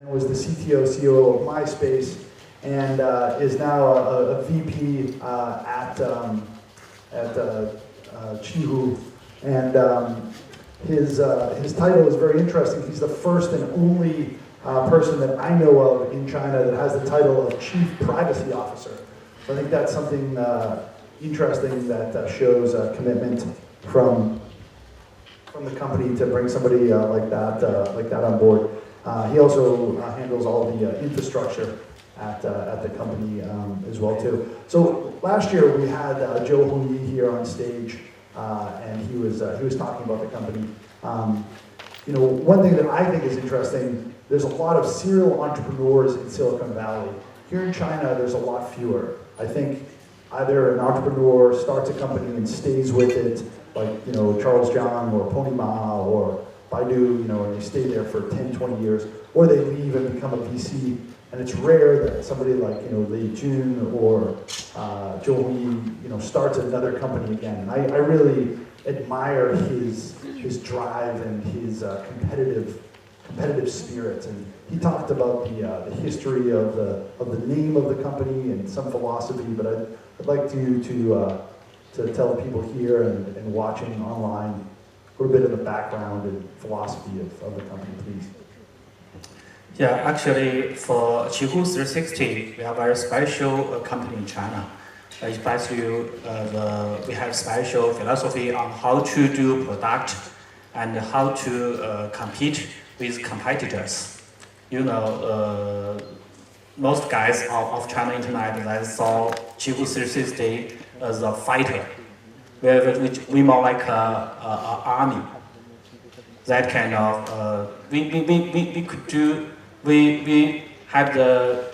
Was the CTO, COO of MySpace, and is now a VP at Qihoo. And his title is very interesting. He's the first and only person that I know of in China that has the title of Chief Privacy Officer. So I think that's something interesting that shows a commitment from the company to bring somebody like that on board. He also handles all the infrastructure at the company as well too. So last year we had Zhou here on stage, and he was talking about the company. You know, one thing that I think is interesting, there's a lot of serial entrepreneurs in Silicon Valley. Here in China, there's a lot fewer. I think either an entrepreneur starts a company and stays with it, like, you know, Charles Jiang or Pony Ma or Baidu, you know, and they stay there for 10, 20 years, or they leave and become a VC. And it's rare that somebody like, you know, Li Jun or Zhou, you know, starts another company again. And I really admire his drive and his competitive spirit. And he talked about the history of the name of the company and some philosophy. But I'd like to tell the people here and watching online a little bit of the background and philosophy of the company, please. Yeah, actually, for Qihoo360, we are a very special company in China. Especially, we have special philosophy on how to do product and how to compete with competitors. You know, most guys of China Internet that saw Qihoo360 as a fighter. We more like an army. That kind of we could do. We have the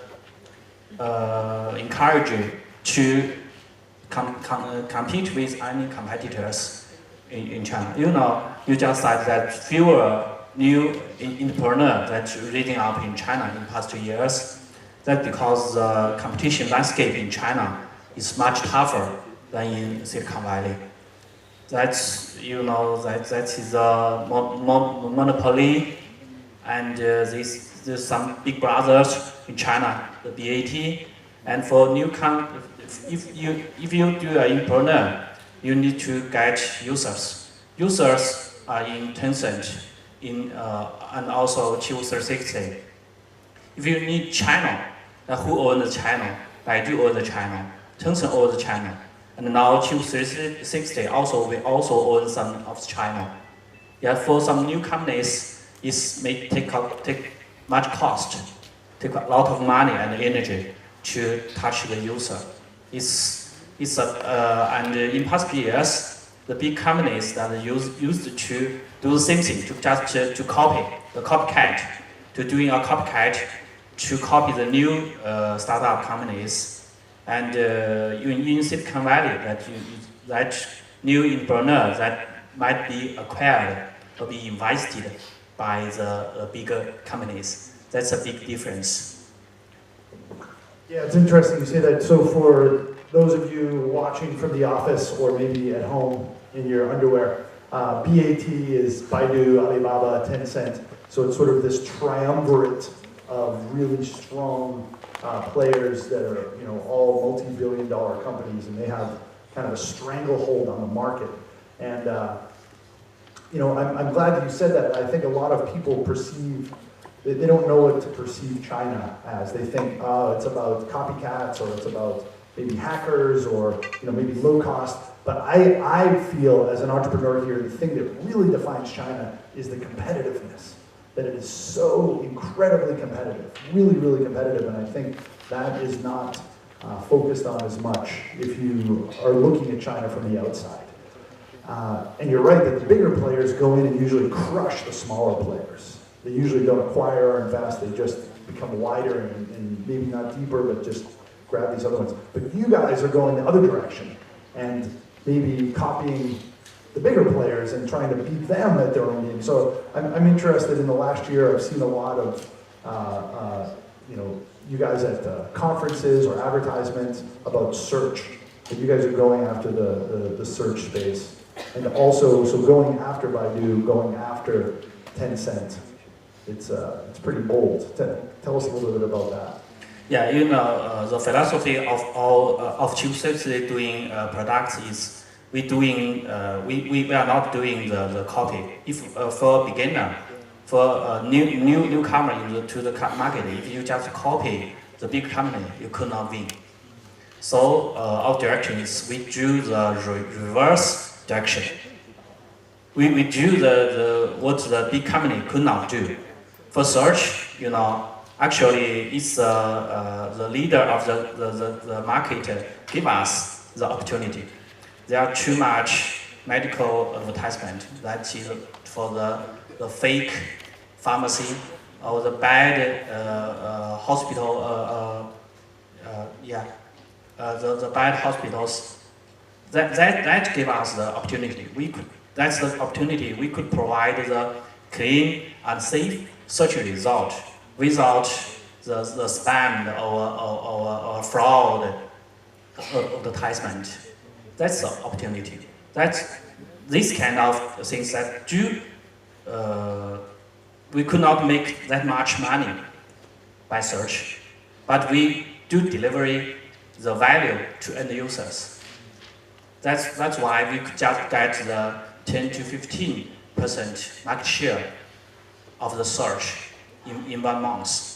encourage to compete with any competitors in China. You know, you just said that fewer new entrepreneurs that leading up in China in the past 2 years. That's because the competition landscape in China is much tougher than in Silicon Valley. That's, you know, that is a monopoly, and there's some big brothers in China, the BAT, and for new if you do an entrepreneur, you need to get users. Users are in Tencent, and also Qihoo360. If you need channel, who owns the channel? Baidu owns the channel, Tencent owns the channel, and now Qihoo360 we also own some of the channel. Yeah, for some new companies, it may take much cost, take a lot of money and energy to touch the user. And in past years, the big companies that used to do the same thing, to copy the copycat, to doing a copycat, to copy the new startup companies. And in Silicon Valley, that new entrepreneur that might be acquired or be invested by the bigger companies. That's a big difference. Yeah, it's interesting you say that. So for those of you watching from the office or maybe at home in your underwear, BAT is Baidu, Alibaba, Tencent. So it's sort of this triumvirate of really strong players that are, you know, all multi-billion-dollar companies, and they have kind of a stranglehold on the market. And you know, I'm glad that you said that. I think a lot of people they don't know what to perceive China as. They think, oh, it's about copycats, or it's about maybe hackers, or, you know, maybe low cost. But I feel as an entrepreneur here, the thing that really defines China is the competitiveness. That it is so incredibly competitive, really, really competitive. And I think that is not focused on as much if you are looking at China from the outside. And you're right that the bigger players go in and usually crush the smaller players. They usually don't acquire or invest, they just become wider and maybe not deeper, but just grab these other ones. But you guys are going the other direction and maybe copying the bigger players and trying to beat them at their own game. So I'm interested in the last year. I've seen a lot of you know, you guys at conferences or advertisements about search. That you guys are going after the search space, and also so going after Baidu, going after Tencent. it's pretty bold. Tell us a little bit about that. Yeah, you know, the philosophy of all of Qihoo360 doing products is we are not doing the copy. If for beginner, for a newcomer to the market, if you just copy the big company, you could not win. So our direction is we do the reverse direction. We do what the big company could not do. For search, you know, actually it's the leader of the market give us the opportunity. There are too much medical advertisement that is for the fake pharmacy or the bad hospital, the bad hospitals. That give us the opportunity. That's the opportunity we could provide the clean and safe search result without the spam or fraud advertisement. That's the opportunity. That's this kind of things that we could not make that much money by search, but we do deliver the value to end users. That's why we could just get the 10 to 15% market share of the search in 1 month.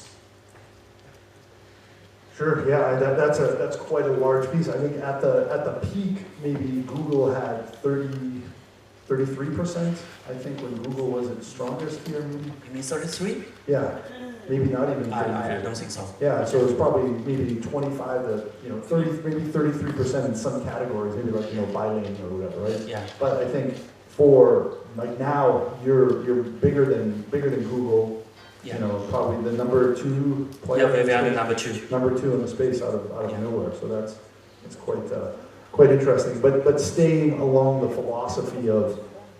Sure. Yeah, that's quite a large piece. I think at the peak, maybe Google had 33%. I think when Google was its strongest here, maybe. You mean 33? Yeah, maybe not even 33. I don't think so. Yeah, so it's probably maybe 25 to 30, maybe 33% in some categories, maybe like bilane or whatever, right? Yeah. But I think for like now, you're bigger than Google. Yeah. You know, probably the number 2 player. Yeah, we are the number 2. Number 2 in the space out of nowhere. So that's quite interesting. But staying along the philosophy of,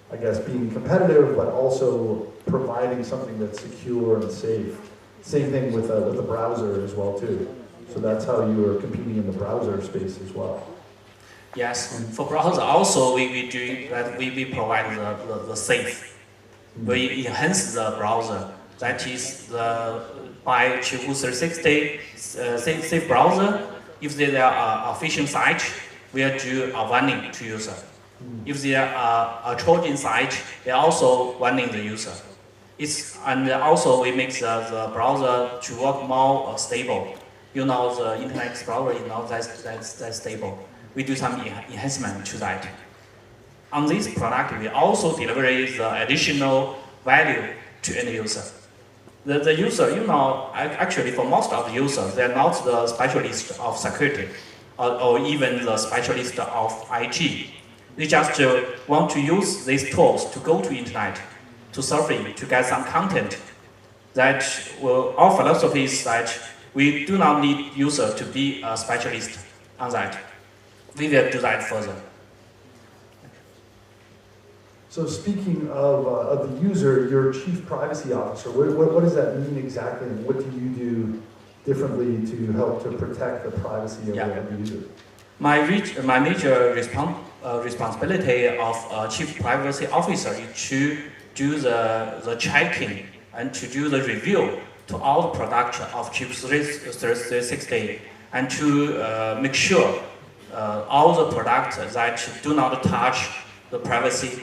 I guess, being competitive, but also providing something that's secure and safe. Same thing with the browser as well too. So that's how you are competing in the browser space as well. Yes, for browser also we do that. We provide the safe. We enhance the browser. That is by Qihoo360 safe browser. If there are phishing sites, we do a warning to user. If there are a Trojan site, they are also warning the user. And also we make the browser to work more stable. You know, the Internet Explorer is not that stable. We do some enhancement to that. On this product, we also deliver the additional value to end user. The user, you know, actually for most of the users, they're not the specialist of security or even the specialist of IT. They just want to use these tools to go to internet, to surfing, to get some content. That our philosophy is that we do not need user to be a specialist on that. We will do that further. So speaking of the user, your chief privacy officer, what does that mean exactly, and what do you do differently to help to protect the privacy of the user? My major responsibility of chief privacy officer is to do the checking and to do the review to all the product of Qihoo360 and to make sure all the products that do not touch the privacy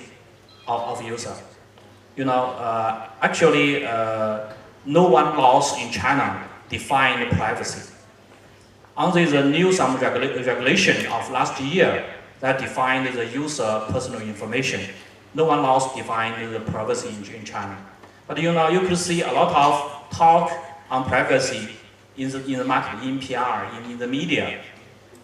of user. You know, actually, no one laws in China define privacy. Only the new regulation of last year that defined the user personal information. No one laws define the privacy in China. But you know, you could see a lot of talk on privacy in the market, in PR, in the media,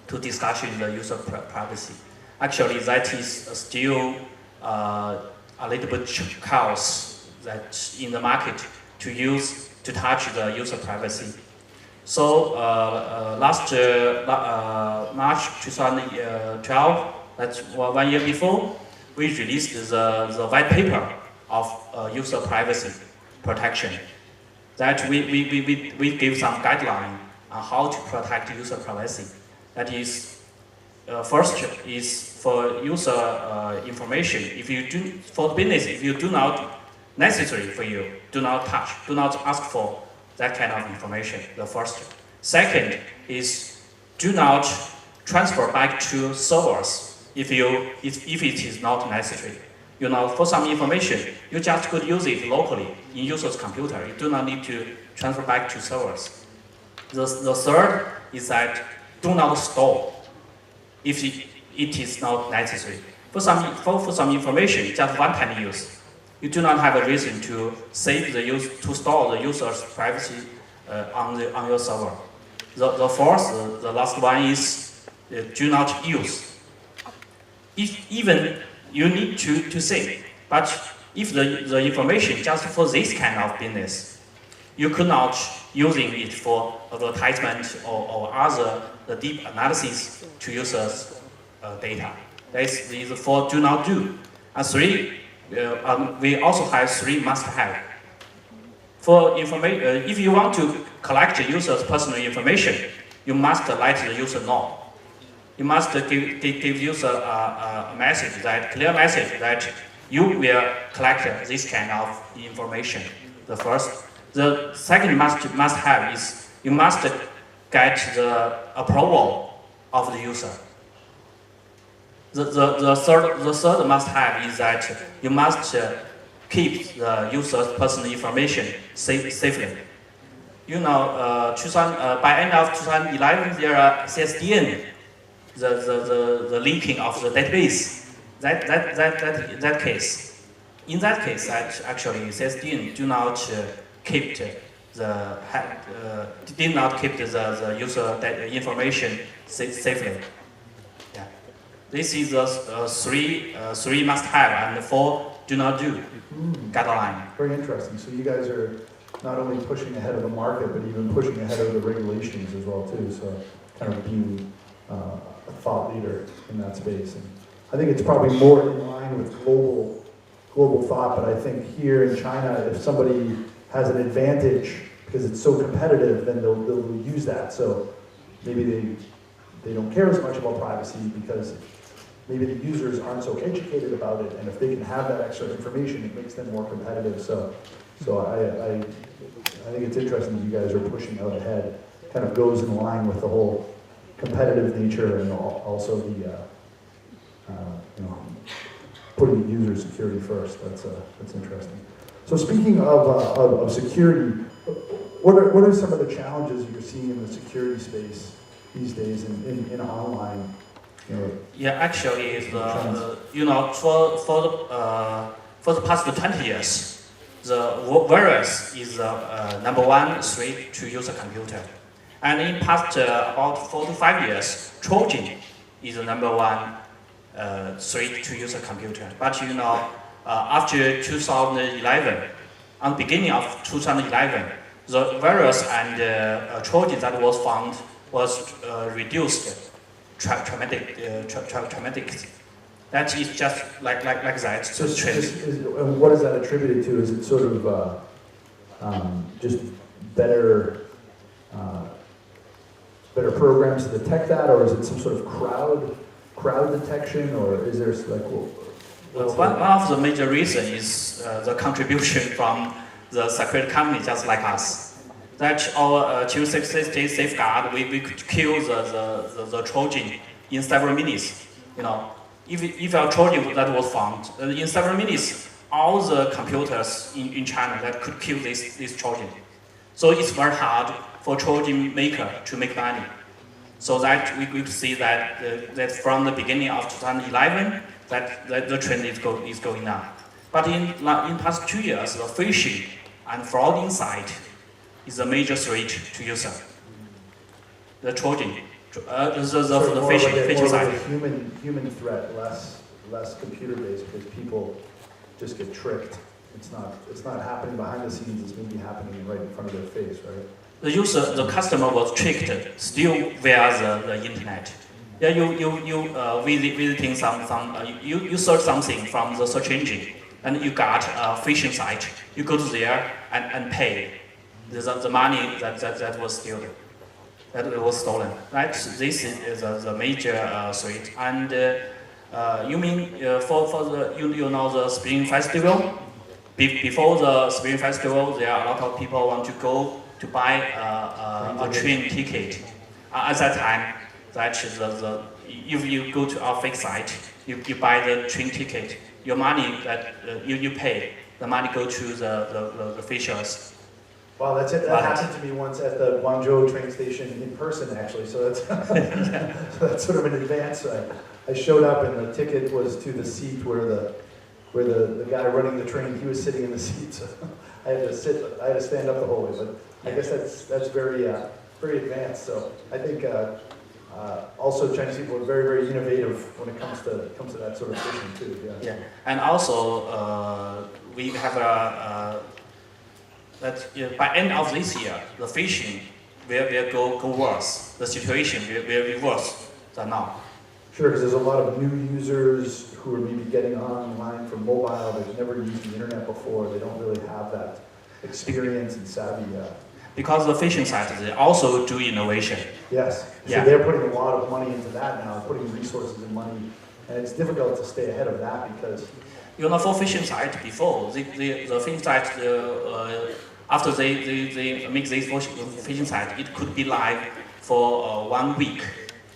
to discuss the user privacy. Actually, that is still a little bit chaos that in the market to touch the user privacy. So last March 2012, that's 1 year before, we released the white paper of user privacy protection. That we give some guideline on how to protect user privacy. That is, first is for user information. If you do for business, if you do not necessary for you. Do not touch, do not ask for that kind of information, the first. Second is do not transfer back to servers if it is not necessary. For some information, you just could use it locally in user's computer. You do not need to transfer back to servers. The third is that do not store if it is not necessary. For some information, just one-time use. You do not have a reason to store the user's privacy on your server. The fourth, the last one is do not use. Even you need to say, but if the information just for this kind of business, you could not using it for advertisement or other the deep analysis to users' data. That's the four do not do. And three, we also have three must-have. For information, if you want to collect the user's personal information, you must let the user know. You must give user a message, clear message that you will collect this kind of information. The first. The second must-have is you must get the approval of the user. The third must-have is that you must keep the user's personal information safely. By end of 2011, there are CSDN, the linking of the database. That case. In that case, actually CSDN do not keep did not keep the user information safely. Yeah. This is the three must-have and four do not do guideline. Very interesting. So you guys are not only pushing ahead of the market, but even pushing ahead of the regulations as well too. So kind of being a thought leader in that space. And I think it's probably more in line with global thought. But I think here in China, if somebody has an advantage because it's so competitive, then they'll use that. So maybe they don't care as much about privacy because maybe the users aren't so educated about it, and if they can have that extra information, it makes them more competitive. So I think it's interesting that you guys are pushing out ahead. Kind of goes in line with the whole competitive nature and also the putting the user security first. That's interesting. So speaking of security, what are some of the challenges you're seeing in the security space these days in online? Yeah, actually, for the past 20 years, the virus is the number one threat to user computer, and in past about 4 to 5 years, Trojan is the number one threat to user computer. But after 2011, on the beginning of 2011, the virus and Trojan that was found was reduced dramatically. That is just like that. So and what is that attributed to? Is it sort of just better programs to detect that, or is it some sort of crowd detection, or is there one of the major reasons is the contribution from the security company just like us. That our Qihoo360's safeguard, we could kill the Trojan in several minutes. If a Trojan that was found, in several minutes, all the computers in China that could kill this Trojan. So it's very hard for Trojan maker to make money. So that we could see that from the beginning of 2011, that the trend is going down. But in past 2 years, the phishing and fraud inside is a major threat to user. The Trojan, the phishing side. Human threat, less computer based, because people just get tricked. It's not happening behind the scenes. It's maybe happening right in front of their face, right? The customer was tricked still via the internet. Yeah, you visiting you search something from the search engine, and you got a phishing site. You go to there and pay the money that was stolen. Right? This is the major threat. And you mean for the the Spring Festival? Before the Spring Festival, there are a lot of people want to go to buy a train ticket. At that time, if you go to our fake site, you buy the train ticket, your money that you pay, the money go to the officials. Wow, that's it. That happened to me once at the Guangzhou train station in person, actually. So that's so that's sort of an advance. I showed up and the ticket was to the seat where the guy running the train, he was sitting in the seat. So I had to stand up the whole way. But I guess that's very advanced. So I think also Chinese people are very, very innovative when it comes to that sort of fishing too. Yeah. And also we have that by end of this year, the fishing will go worse. The situation will be worse than now. Sure, because there's a lot of new users who are maybe getting online from mobile. They've never used the internet before. They don't really have that experience and savvy. Because the fishing sites, they also do innovation. Yes, so they're putting a lot of money into that now, putting resources and money, and it's difficult to stay ahead of that because... For fishing site before, the fishing site, after they make this fishing site, it could be live for 1 week.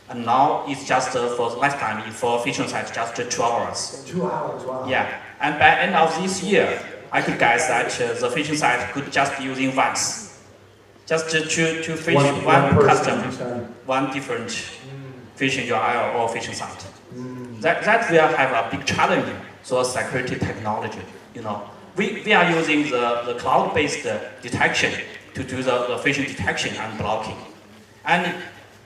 And now it's just for lifetime, for fishing site, just 2 hours. 2 hours, wow. Yeah, and by end of this year, I could guess that the fishing site could just using once. Just to fish one customer, one different fishing URL or fishing site. That will have a big challenge for security technology. We are using the cloud-based detection to do the fishing detection and blocking. And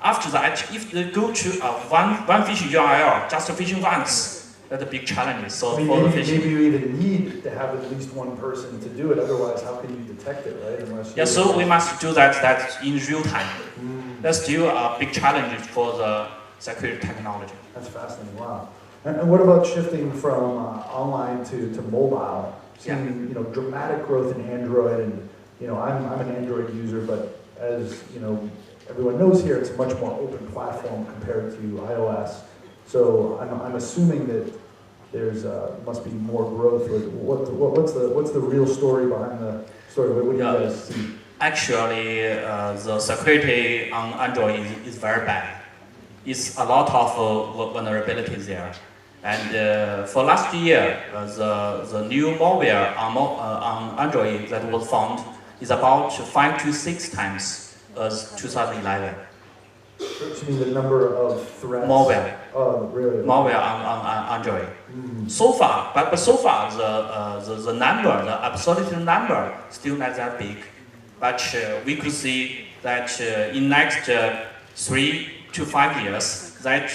after that, if they go to one fishing URL, just fishing once, that's a big challenge. So for the fishing. Maybe you even need to have at least one person to do it. Otherwise, how can you detect it, right? Unless so we must do that in real time. That's still a big challenge for the security technology. That's fascinating. Wow. And what about shifting from online to mobile? Seeing dramatic growth in Android, and I'm an Android user, but as everyone knows here, it's a much more open platform compared to iOS. So I'm assuming that there's must be more growth. What's the real story behind the story? What do you guys see? Actually, the security on Android is very bad. It's a lot of vulnerabilities there. And for last year, the new malware on Android that was found is about 5 to 6 times as 2011. You mean the number of threats? Malware. Oh, really? Malware on Android. So far, but so far the number, the absolute number, still not that big. But we could see that in next 3 to 5 years, that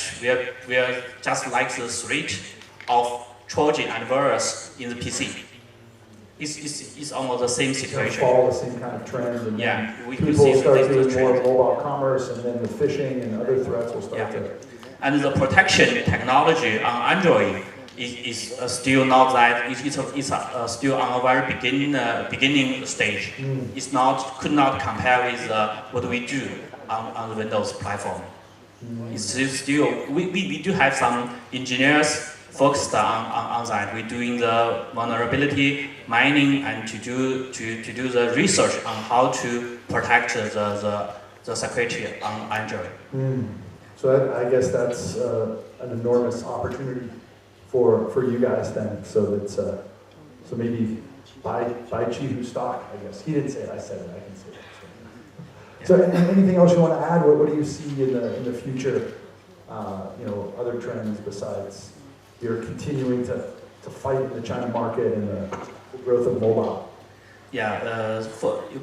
we are just like the threat of Trojan and virus in the PC. It's almost the same situation. Follow the same kind of trend. And we people could see start the doing more mobile commerce, and then the phishing and other threats will start to. And the protection technology on Android is still not that. It's still on a very beginning stage. Could not compare with what we do on the Windows platform. It's still we do have some engineers focused on that. We're doing the vulnerability mining and to do the research on how to protect the security on Android. So I guess that's an enormous opportunity for you guys then. So that's so maybe buy Qihoo stock. I guess he didn't say it. I said it. I can say it. So anything else you want to add? What do you see in the future? Other trends besides you're continuing to fight in the China market and the growth of mobile.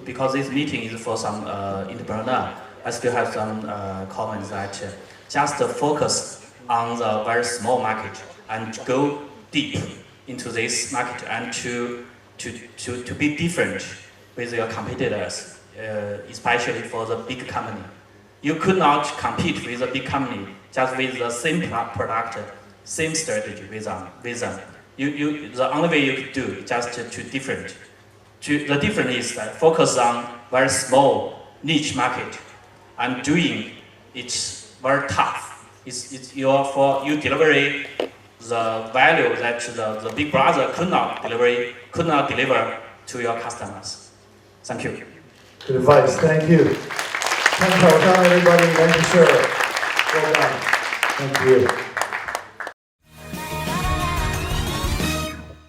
Because this meeting is for some entrepreneur, I still have some comments that just focus on the very small market and go deep into this market and to be different with your competitors, especially for the big company. You could not compete with a big company just with the same product, same strategy with them. The only way you could do is just to different. The difference is that focus on very small niche market and doing it's very tough. It's you delivery the value that the big brother could not deliver to your customers. Thank you. Good advice. Thank you. Thank you, everybody. Thank you, sir. Well done. Thank you.